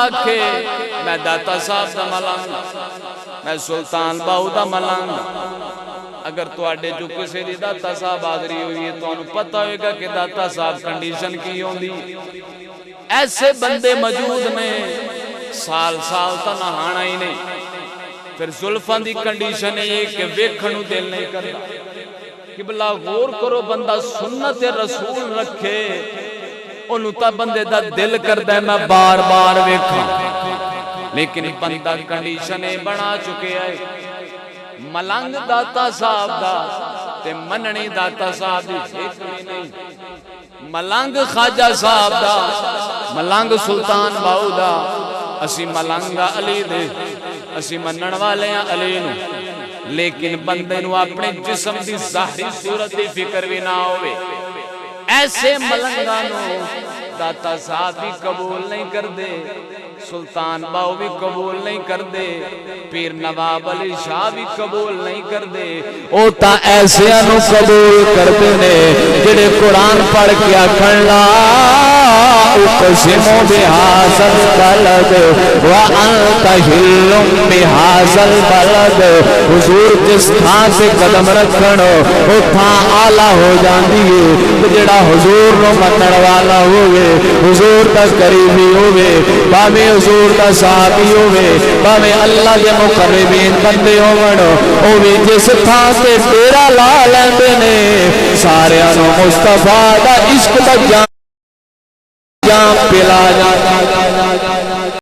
آکھے میں داتا صاحب دا ملنگ میں سلطان باؤ دا ملنگ اگر تو آڈے جو کسی دی داتا صاحب آدری ہوئی ہے تو انہوں پتہ ہوئے گا کہ داتا صاحب کنڈیشن کی ہوں دی ایسے بندے موجود نے سال سال تا نہانا ہی نہیں پھر زلفان دی کنڈیشن ہے یہ کہ ویکھنو دل نہیں کرتا کہ بلا غور کرو بندہ سنت رسول رکھے انہوں تا بندے دا دل کردہ ہے میں بار بار ویکھا لیکن بندہ کنڈیشنے بنا چکے آئے ملنگ داتا صاحب دا تے مننی داتا صاحب دی ایک نہیں ملنگ خواجہ صاحب دا ملنگ سلطان باؤ دا اسی ملنگا علی دے اسی منن والے ہیں علی نو لیکن بندے نو اپنے جسم دی ظاہری صورت دی فکر بھی نہ ہوئے ایسے ملنگانوں داتا صاحب بھی قبول نہیں کر دے سلطان باؤ بھی قبول نہیں کر دے پیر نواب علی شاہ بھی قبول نہیں کر دے اوتا ایسے انو قبول کر دینے جڑے قرآن پڑھ کیا کھڑلا اقسمو بحاظ البلد وانت حلم بحاظ البلد حضور جس تھان سے قدم رکھنو وہ تھان آلہ ہو جاندی ہے جڑا حضور نو منن والا ہوئے حضور دا قریبی ہوئے باویں حضور دا صحابی ہوئے باویں اللہ کے مقربین بندے ہوئے جس تھان سے تیرا لا لیندے نے سارے انو مصطفیٰ دا عشق دا جام پلا جاتا